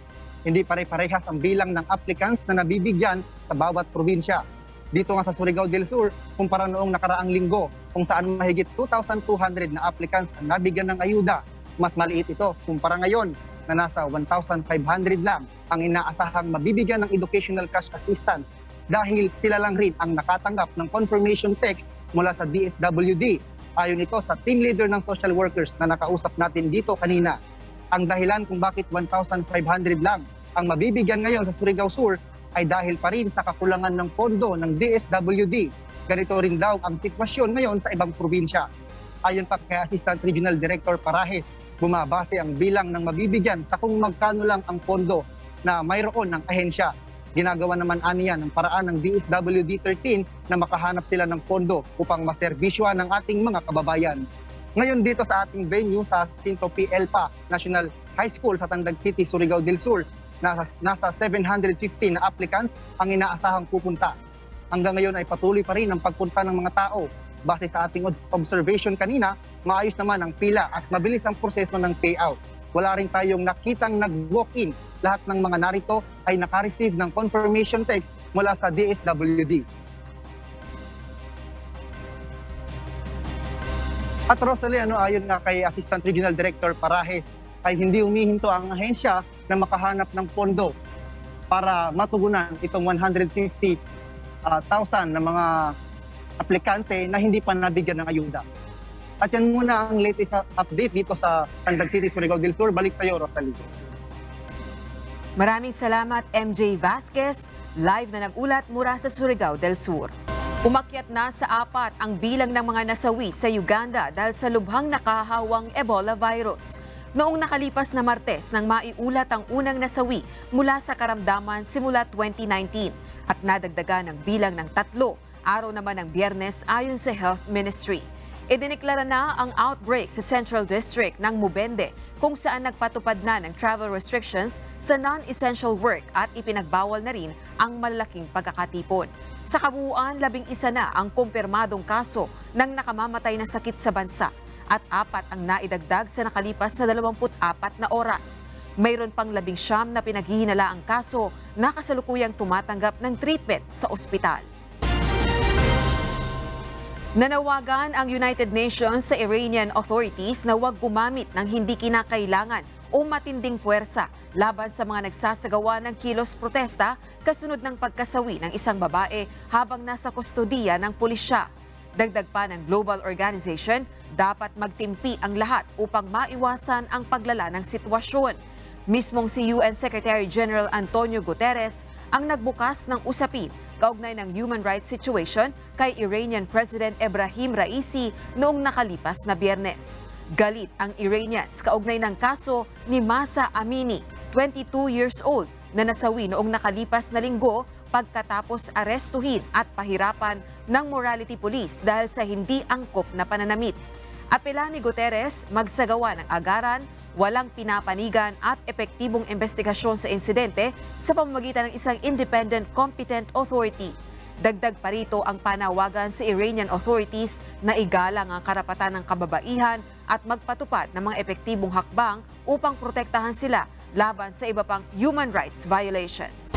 hindi pare-parehas ang bilang ng applicants na nabibigyan sa bawat probinsya. Dito nga sa Surigao del Sur, kumpara noong nakaraang linggo, kung saan mahigit 2,200 na applicants ang nabigyan ng ayuda, mas maliit ito kumpara ngayon na nasa 1,500 lang ang inaasahang mabibigyan ng educational cash assistance dahil sila lang rin ang nakatanggap ng confirmation text mula sa DSWD. Ayon ito sa team leader ng social workers na nakausap natin dito kanina. Ang dahilan kung bakit 1,500 lang ang mabibigyan ngayon sa Surigao Sur ay dahil pa rin sa kakulangan ng pondo ng DSWD. Ganito rin daw ang sitwasyon ngayon sa ibang probinsya. Ayon pa kay Assistant Regional Director Parajes, bumabase ang bilang ng mabibigyan sa kung magkano lang ang pondo na mayroon ng ahensya. Ginagawa naman aniya ng paraan ng DSWD 13 na makahanap sila ng pondo upang maserbisyohan ng ating mga kababayan. Ngayon dito sa ating venue sa Cinto P. Elpa National High School sa Tandag City, Surigao del Sur, nasa 750 na applicants ang inaasahang pupunta. Hanggang ngayon ay patuloy pa rin ang pagpunta ng mga tao. Base sa ating observation kanina, maayos naman ang pila at mabilis ang proseso ng payout. Wala rin tayong nakitang nag-walk-in. Lahat ng mga narito ay naka-receive ng confirmation text mula sa DSWD. At Rosalie, ayon nga kay Assistant Regional Director Parajes, ay hindi humihinto ang ahensya na makahanap ng pondo para matugunan itong 150,000 na mga aplikante na hindi pa nabigyan ng ayuda. At yan muna ang latest update dito sa Tandag City, Surigao del Sur. Balik sa iyo, Rosalie. Maraming salamat, MJ Vasquez, live na nag-ulat mula sa Surigao del Sur. Umakyat na sa 4 ang bilang ng mga nasawi sa Uganda dahil sa lubhang nakahawang Ebola virus. Noong nakalipas na Martes nang maiulat ang unang nasawi mula sa karamdaman simula 2019 at nadagdagan ng bilang ng 3 araw naman ng Biyernes ayon sa Health Ministry. Idineklara na ang outbreak sa Central District ng Mubende kung saan nagpatupad na ng travel restrictions sa non-essential work at ipinagbawal na rin ang malalaking pagkakatipon. Sa kabuuan, 11 na ang kumpirmadong kaso ng nakamamatay na sakit sa bansa at 4 ang naidagdag sa nakalipas na 24 na oras. Mayroon pang 19 na pinaghihinala ang kaso na kasalukuyang tumatanggap ng treatment sa ospital. Nanawagan ang United Nations sa Iranian authorities na huwag gumamit ng hindi kinakailangan o matinding puwersa laban sa mga nagsasagawa ng kilos protesta kasunod ng pagkasawi ng isang babae habang nasa kustodiya ng pulisya. Dagdag pa ng Global Organization, dapat magtimpi ang lahat upang maiwasan ang paglala ng sitwasyon. Mismong si UN Secretary General Antonio Guterres ang nagbukas ng usapin kaugnay ng human rights situation kay Iranian President Ebrahim Raisi noong nakalipas na Biyernes. Galit ang Iranians kaugnay ng kaso ni Mahsa Amini, 22 years old, na nasawi noong nakalipas na linggo pagkatapos arestuhin at pahirapan ng morality police dahil sa hindi angkop na pananamit. Apela ni Guterres magsagawa ng agaran, walang pinapanigan at epektibong investigasyon sa insidente sa pamamagitan ng isang independent competent authority. Dagdag pa rito ang panawagan sa Iranian authorities na igalang ang karapatan ng kababaihan at magpatupad ng mga epektibong hakbang upang protektahan sila laban sa iba pang human rights violations.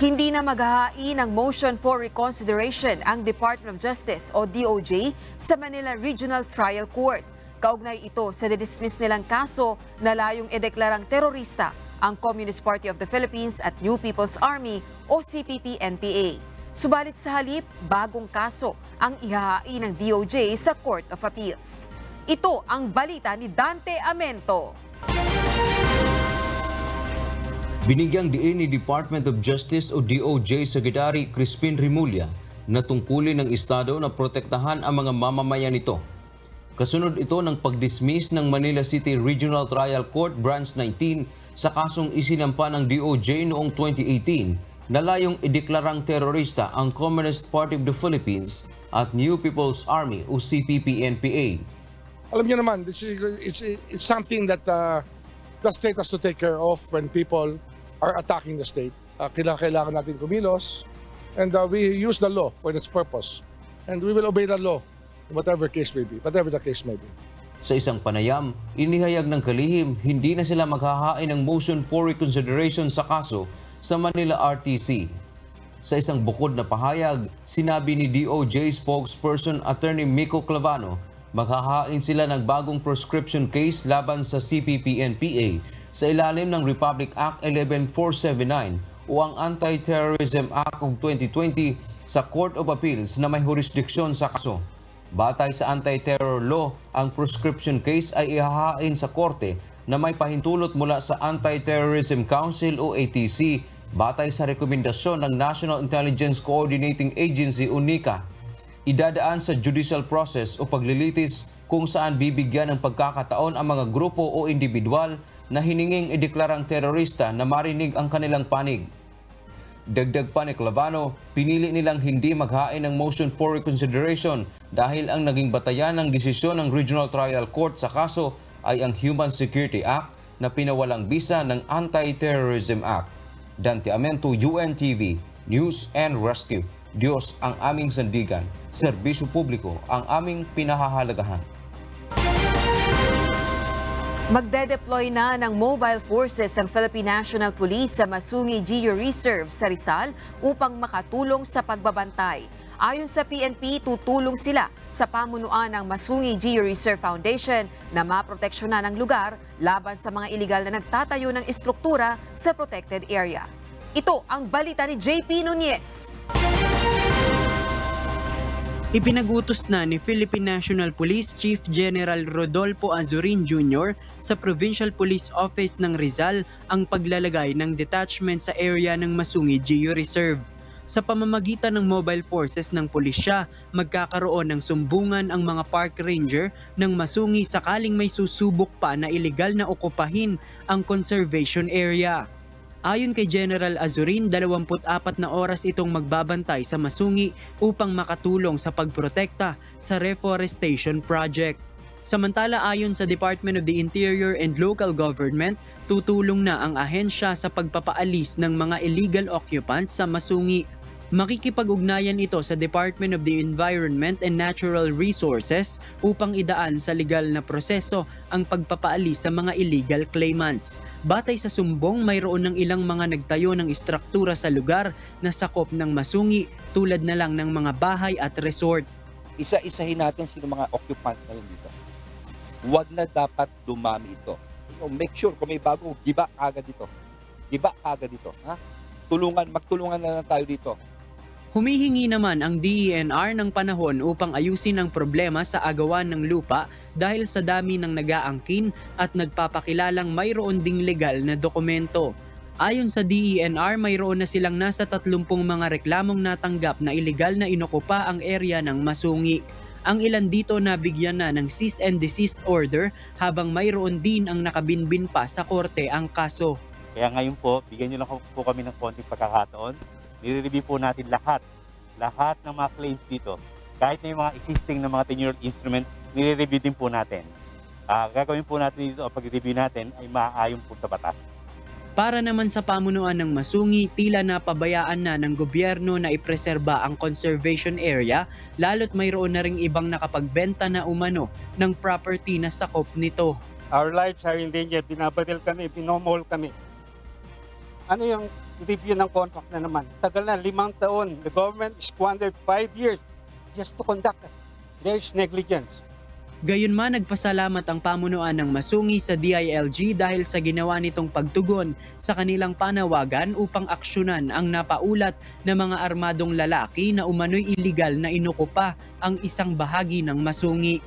Hindi na maghahain ng motion for reconsideration ang Department of Justice o DOJ sa Manila Regional Trial Court. Kaugnay ito sa didismiss nilang kaso na layong ideklarang terorista ang Communist Party of the Philippines at New People's Army o CPP-NPA. Subalit sa halip, bagong kaso ang ihahain ng DOJ sa Court of Appeals. Ito ang balita ni Dante Amento. Binigyang diin ni Department of Justice o DOJ Secretary Crispin Remulla na tungkulin ng Estado na protektahan ang mga mamamayan nito. Kasunod ito ng pag-dismiss ng Manila City Regional Trial Court Branch 19 sa kasong isinampa ng DOJ noong 2018 na layong ideklarang terorista ang Communist Party of the Philippines at New People's Army o CPP-NPA. Alam niyo naman, it's something that the state has to take care of when people are attacking the state. Kailangan natin kumilos and we use the law for its purpose and we will obey the law. Whatever the case may be. Sa isang panayam, inihayag ng kalihim hindi na sila maghahain ng motion for reconsideration sa kaso sa Manila RTC. Sa isang bukod na pahayag, sinabi ni DOJ spokesperson Attorney Miko Clavano, maghahain sila ng bagong prescription case laban sa CPP-NPA sa ilalim ng Republic Act 11479 o ang Anti-Terrorism Act of 2020 sa Court of Appeals na may jurisdiksyon sa kaso. Batay sa anti-terror law, ang prescription case ay ihahain sa korte na may pahintulot mula sa Anti-Terrorism Council o ATC batay sa rekomendasyon ng National Intelligence Coordinating Agency o NICA. Idadaan sa judicial process o paglilitis kung saan bibigyan ng pagkakataon ang mga grupo o individual na hininging ideklarang terorista na marinig ang kanilang panig. Dagdag pa ni Clavano, pinili nilang hindi maghain ng motion for reconsideration dahil ang naging batayan ng desisyon ng Regional Trial Court sa kaso ay ang Human Security Act na pinawalang bisa ng Anti-Terrorism Act. Dante Amento, UNTV, News and Rescue. Diyos ang aming sandigan, serbisyo publiko ang aming pinahahalagahan. Magde-deploy na ng mobile forces ang Philippine National Police sa Masungi Geo Reserve sa Rizal upang makatulong sa pagbabantay. Ayon sa PNP, tutulong sila sa pamunuan ng Masungi Geo Reserve Foundation na maproteksyonan ang lugar laban sa mga iligal na nagtatayo ng estruktura sa protected area. Ito ang balita ni JP Nunez. Ipinagutos na ni Philippine National Police Chief General Rodolfo Azurin Jr. sa Provincial Police Office ng Rizal ang paglalagay ng detachment sa area ng Masungi Geo Reserve. Sa pamamagitan ng mobile forces ng pulisya, magkakaroon ng sumbungan ang mga park ranger ng Masungi sakaling may susubok pa na iligal na okupahin ang conservation area. Ayon kay General Azurin, 24 na oras itong magbabantay sa Masungi upang makatulong sa pagprotekta sa reforestation project. Samantala ayon sa Department of the Interior and Local Government, tutulong na ang ahensya sa pagpapaalis ng mga illegal occupants sa Masungi. Makikipag-ugnayan ito sa Department of the Environment and Natural Resources upang idaan sa legal na proseso ang pagpapaalis sa mga illegal claimants. Batay sa sumbong, mayroon ng ilang mga nagtayo ng istruktura sa lugar na sakop ng Masungi tulad na lang ng mga bahay at resort. Isa-isahin natin sino mga occupant ngayon dito. Huwag na dapat dumami ito. Make sure kung may bago, giba agad dito. Giba agad dito. Ha? Magtulungan na lang tayo dito. Humihingi naman ang DENR ng panahon upang ayusin ang problema sa agawan ng lupa dahil sa dami ng nag-aangkin at nagpapakilalang mayroon ding legal na dokumento. Ayon sa DENR, mayroon na silang nasa 30 mga reklamong natanggap na ilegal na inokupa ang area ng Masungi. Ang ilan dito nabigyan na ng cease and desist order habang mayroon din ang nakabinbin pa sa korte ang kaso. Kaya ngayon po, bigyan nyo lang po kami ng konting pagkakataon. Nire-review po natin lahat ng mga claims dito. Kahit na yung mga existing na mga tenured instrument, nire-review din po natin. Gagawin po natin dito, pag-review natin ay maaayon po sa batas. Para naman sa pamunuan ng Masungi, tila napabayaan na ng gobyerno na ipreserba ang conservation area, lalo't mayroon na ring ibang nakapagbenta na umano ng property na sakop nito. Our lives are in danger, binabaril kami, binomol kami. Ano yung review ng contract na naman? Tagal na, 5 taon. The government squandered 5 years just to conduct it. There's negligence. Gayunman, nagpasalamat ang pamunuan ng Masungi sa DILG dahil sa ginawa nitong pagtugon sa kanilang panawagan upang aksyonan ang napaulat na mga armadong lalaki na umano'y iligal na inukupa ang isang bahagi ng Masungi.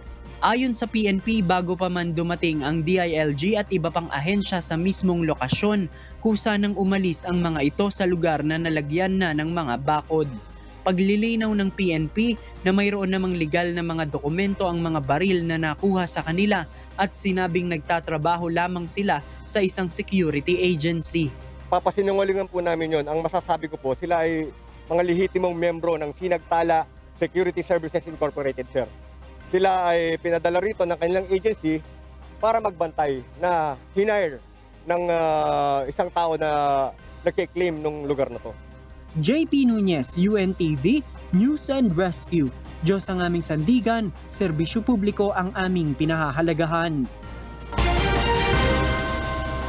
Ayon sa PNP, bago pa man dumating ang DILG at iba pang ahensya sa mismong lokasyon, kusa nang umalis ang mga ito sa lugar na nalagyan na ng mga bakod. Paglilinaw ng PNP na mayroon namang legal na mga dokumento ang mga baril na nakuha sa kanila at sinabing nagtatrabaho lamang sila sa isang security agency. Papasinungalingan po namin yon. Ang masasabi ko po, sila ay mga lehitimong membro ng Sinagtala Security Services Incorporated, sir. Sila ay pinadala rito ng kanilang agency para magbantay na hinire ng isang tao na nagkiklaim ng lugar na to. JP Nunez, UNTV, News and Rescue. Diyos ang aming sandigan, serbisyo publiko ang aming pinahahalagahan.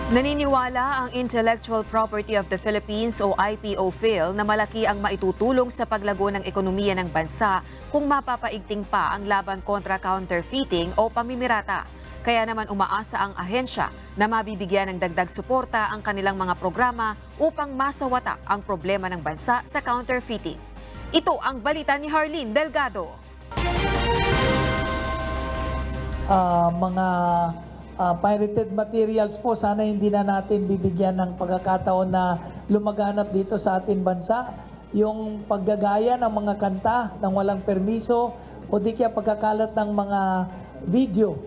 Naniniwala ang Intellectual Property of the Philippines o IPO-PHIL na malaki ang maitutulong sa paglago ng ekonomiya ng bansa kung mapapaigting pa ang laban kontra counterfeiting o pamimirata. Kaya naman umaasa ang ahensya na mabibigyan ng dagdag suporta ang kanilang mga programa upang masawatak ang problema ng bansa sa counterfeiting. Ito ang balita ni Harleen Delgado. Pirated materials po, sana hindi na natin bibigyan ng pagkakataon na lumaganap dito sa ating bansa. Yung paggagaya ng mga kanta ng walang permiso o di kaya pagkakalat ng mga video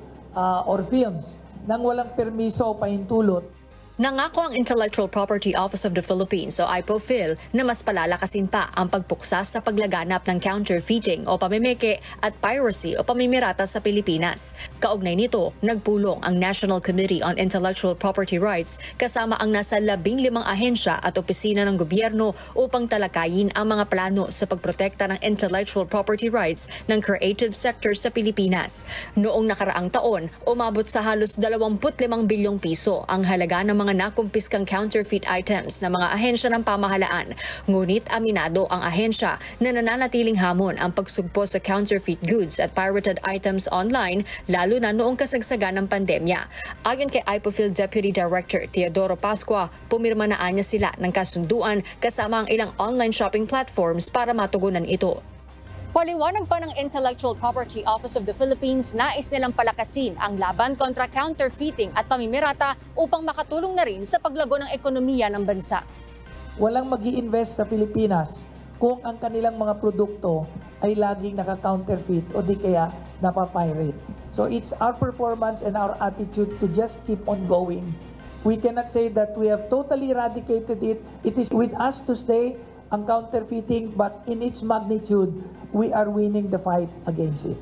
or films ng walang permiso o pahintulot. Nangako ang Intellectual Property Office of the Philippines o IPO-PHIL na mas palalakasin pa ang pagpuksa sa paglaganap ng counterfeiting o pamimeke at piracy o pamimirata sa Pilipinas. Kaugnay nito, nagpulong ang National Committee on Intellectual Property Rights kasama ang nasa 15 ahensya at opisina ng gobyerno upang talakayin ang mga plano sa pagprotekta ng intellectual property rights ng creative sector sa Pilipinas. Noong nakaraang taon, umabot sa halos 25 bilyong piso ang halaga ng mga nakumpiskang counterfeit items ng mga ahensya ng pamahalaan. Ngunit aminado ang ahensya na nananatiling hamon ang pagsugpo sa counterfeit goods at pirated items online, lalo na noong kasagsagan ng pandemya. Ayon kay IPO-PHIL Deputy Director Teodoro Pascua, pumirma na anya sila ng kasunduan kasama ang ilang online shopping platforms para matugunan ito. Paliwanag pa ng Intellectual Property Office of the Philippines, nais nilang palakasin ang laban kontra counterfeiting at pamimirata upang makatulong na rin sa paglago ng ekonomiya ng bansa. Walang mag-i-invest sa Pilipinas kung ang kanilang mga produkto ay laging naka-counterfeit o di kaya napapirate. So it's our performance and our attitude to just keep on going. We cannot say that we have totally eradicated it. It is with us to stay ang counterfeiting, but in its magnitude, we are winning the fight against it.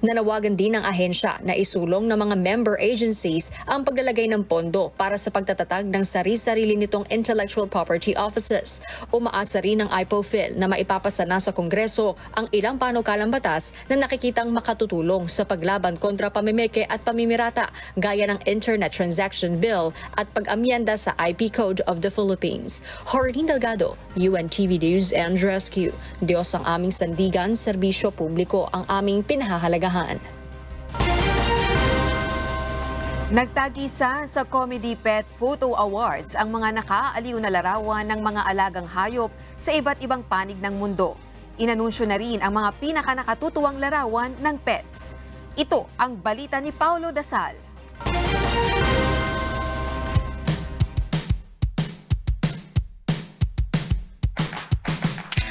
Nanawagan din ng ahensya na isulong ng mga member agencies ang paglalagay ng pondo para sa pagtatatag ng sari-sarili nitong intellectual property offices. Umaasa rin ng IPO-PHIL na maipapasa na sa Kongreso ang ilang panukalang batas na nakikitang makatutulong sa paglaban kontra pamimeke at pamimirata gaya ng Internet Transaction Bill at pag-amyenda sa IP Code of the Philippines. Harleen Delgado, UNTV News and Rescue. Diyos ang aming sandigan, serbisyo publiko ang aming pinahahalagahan. Nagtagisa sa Comedy Pet Photo Awards ang mga nakaaliw na larawan ng mga alagang hayop sa iba't ibang panig ng mundo. Inanunsyo na rin ang mga pinakanakatutuwang larawan ng pets. Ito ang balita ni Paulo Dasal.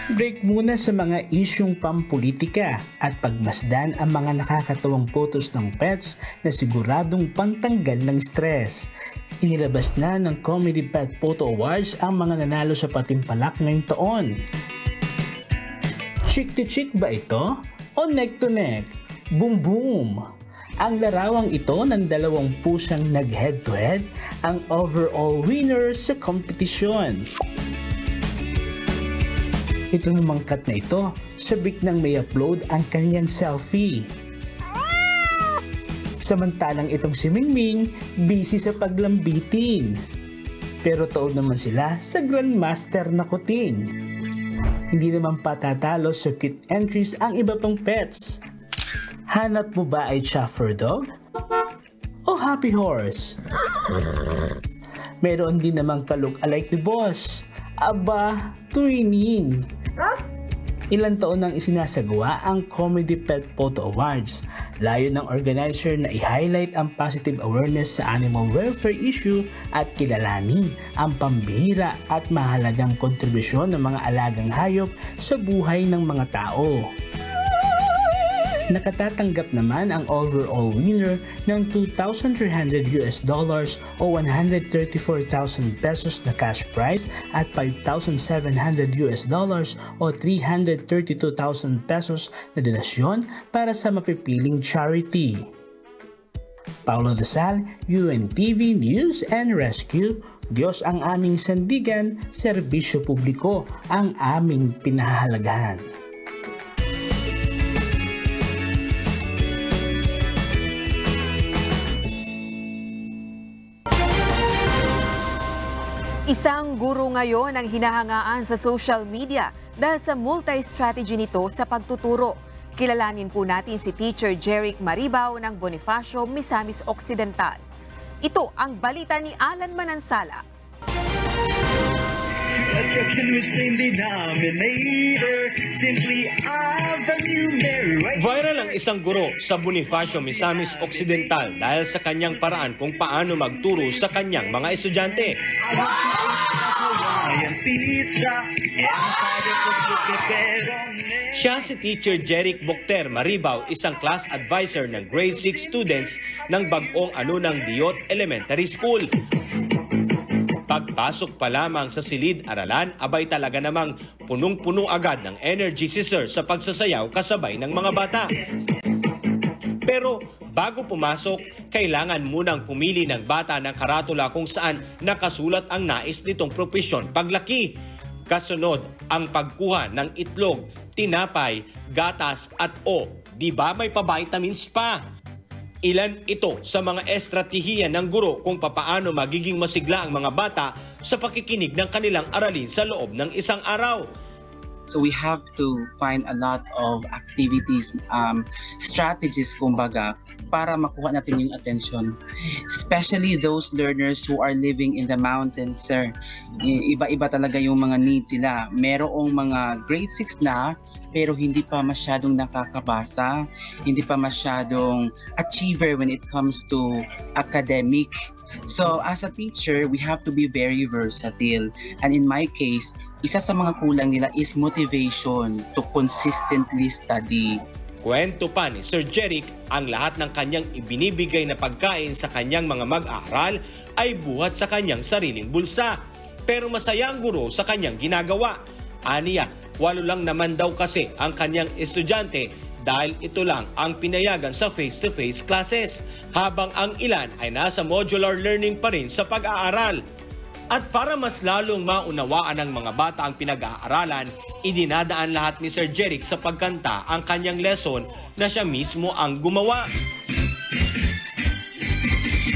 Break muna sa mga isyung pampolitika at pagmasdan ang mga nakakatawang photos ng pets na siguradong pantanggal ng stress. Inilabas na ng Comedy Pet Photo Awards ang mga nanalo sa patimpalak ngayong taon. Chick to chick ba ito? O neck to neck? Boom boom! Ang larawang ito ng dalawang pusang nag-head to head ang overall winner sa kompetisyon. Ito namang cut na ito, sabik nang may upload ang kanyang selfie. Samantalang itong si Mingming, busy sa paglambitin. Pero taod naman sila sa Grandmaster na kuting. Hindi naman patatalo sa cute entries ang iba pang pets. Hanap mo ba ay Chaffer Dog? O Happy Horse? Meron din namang ka-look-alike ni Boss. Aba, Twinning. Ilang taon nang isinasagawa ang Comedy Pet Photo Awards. Layo ng organizer na i-highlight ang positive awareness sa animal welfare issue at kilalanin ang pambihira at mahalagang kontribusyon ng mga alagang hayop sa buhay ng mga tao. Nakatatanggap naman ang overall winner ng $2,300 o 134,000 pesos na cash prize at $5,700 o 332,000 pesos na donasyon para sa mapipiling charity. Paulo Dasal, UNTV News and Rescue. Diyos ang aming sandigan, serbisyo publiko ang aming pinahahalagahan. Isang guro ngayon ang hinahangaan sa social media dahil sa multi-strategy nito sa pagtuturo. Kilalanin po natin si Teacher Jeric Maribaw ng Bonifacio, Misamis Occidental. Ito ang balita ni Alan Manansala. Viral ang isang guro sa Bonifacio, Misamis Occidental dahil sa kanyang paraan kung paano magturo sa kanyang mga estudyante. Siya si Teacher Jeric Bokter Maribaw, isang class advisor ng grade 6 students ng Bagong Anunang Diyot Elementary School. Pagpasok pa lamang sa silid-aralan, abay talaga namang punong-puno agad ng energy si Sir sa pagsasayaw kasabay ng mga bata. Pero bago pumasok, kailangan munang pumili ng bata ng karatula kung saan nakasulat ang nais nitong propesyon paglaki. Kasunod ang pagkuha ng itlog, tinapay, gatas at di ba may pa-vitamins pa? Ilan ito sa mga estratehiya ng guro kung papaano magiging masigla ang mga bata sa pakikinig ng kanilang aralin sa loob ng isang araw. So we have to find a lot of activities, strategies kumbaga, para makuha natin yung attention. Especially those learners who are living in the mountains, sir. Iba-iba talaga yung mga needs nila. Merong mga grade 6 na, pero hindi pa masyadong nakakabasa, hindi pa masyadong achiever when it comes to academic. So as a teacher, we have to be very versatile. And in my case, isa sa mga kulang nila is motivation to consistently study. Kwento pa ni Sir Jeric, ang lahat ng kanyang ibinibigay na pagkain sa kanyang mga mag-aaral ay buhat sa kanyang sariling bulsa. Pero masaya ang guro sa kanyang ginagawa. Aniya, 8 lang naman daw kasi ang kanyang estudyante dahil ito lang ang pinayagan sa face-to-face classes, habang ang ilan ay nasa modular learning pa rin sa pag-aaral. At para mas lalong maunawaan ng mga bata ang pinag-aaralan, idinadaan lahat ni Sir Jeric sa pagkanta ang kanyang lesson na siya mismo ang gumawa.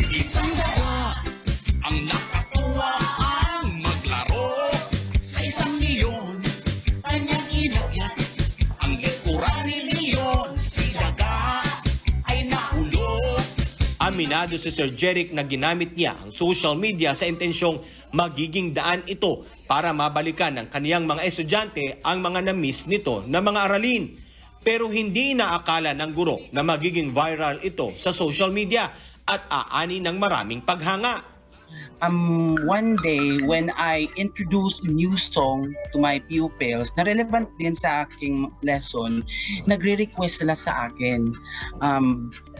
Isang daga ang nakatuwa ang maglaro sa 1 milyon. Kanyang inakyat ang likuran ni Leon, si daga ay nahulog. Aminado si Sir Jeric na ginamit niya ang social media sa intensyong magiging daan ito para mabalikan ng kaniyang mga estudyante ang mga na-miss nito na mga aralin. Pero hindi inaakala ng guro na magiging viral ito sa social media at aani ng maraming paghanga. One day, when I introduced new song to my pupils na relevant din sa aking lesson, nagre-request sila sa akin.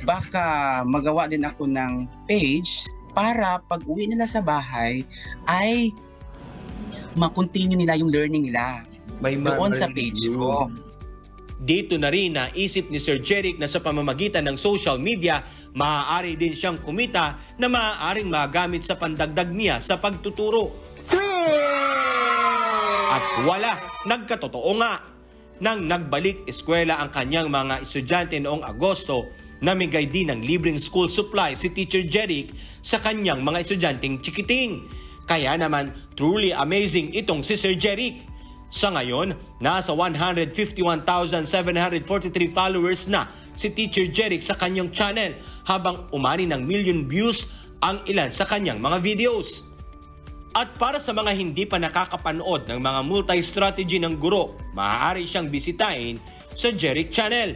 Baka magawa din ako ng page para pag uwi nila sa bahay ay makontinue nila yung learning nila doon sa page ko. Dito na rin naisip ni Sir Jeric na sa pamamagitan ng social media, maaari din siyang kumita na maaaring magamit sa pandagdag niya sa pagtuturo. At wala, nagkatotoo nga. Nang nagbalik eskwela ang kanyang mga estudyante noong Agosto, namigay din ng libreng school supply si Teacher Jeric sa kanyang mga estudyanteng chikiting. Kaya naman, truly amazing itong si Sir Jeric. Sa ngayon, nasa 151,743 followers na si Teacher Jeric sa kanyang channel, habang umani ng million views ang ilan sa kanyang mga videos. At para sa mga hindi pa nakakapanood ng mga multi-strategy ng guro, maaari siyang bisitahin sa Jeric channel.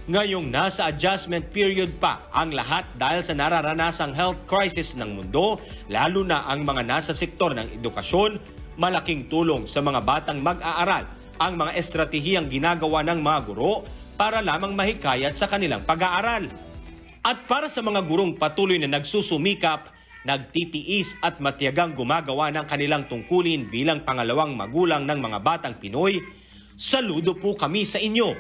Ngayong nasa adjustment period pa ang lahat dahil sa nararanasang health crisis ng mundo, lalo na ang mga nasa sektor ng edukasyon, malaking tulong sa mga batang mag-aaral ang mga estratehiyang ginagawa ng mga guro para lamang mahikayat sa kanilang pag-aaral. At para sa mga gurong patuloy na nagsusumikap, nagtitiis at matiyagang gumagawa ng kanilang tungkulin bilang pangalawang magulang ng mga batang Pinoy, saludo po kami sa inyo.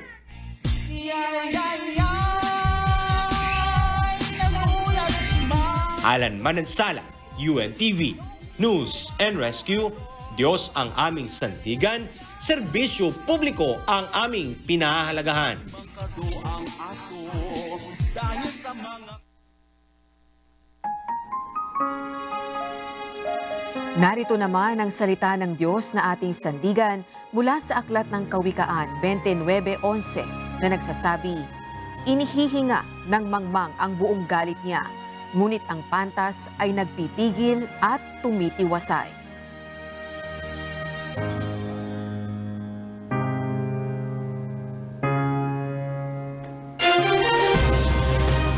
Alan Manansala, UNTV, News and Rescue. Diyos ang aming sandigan, serbisyo publiko ang aming pinahahalagahan. Narito naman ang salita ng Diyos na ating sandigan mula sa Aklat ng Kawikaan 29:11 na nagsasabi, "Inihihinga ng mangmang ang buong galit niya, ngunit ang pantas ay nagpipigil at tumitiwasay."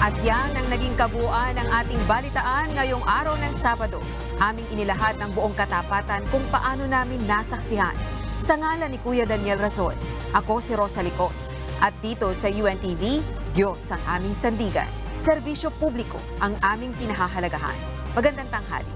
At yan ang naging kabuuan ng ating balitaan ngayong araw ng Sabado. Aming inilahad ng buong katapatan kung paano namin nasaksihan. Sa ngalan ni Kuya Daniel Razon, ako si Rosa Licos. At dito sa UNTV, Diyos ang aming sandigan. Serbisyo publiko ang aming pinahahalagahan. Magandang tanghali.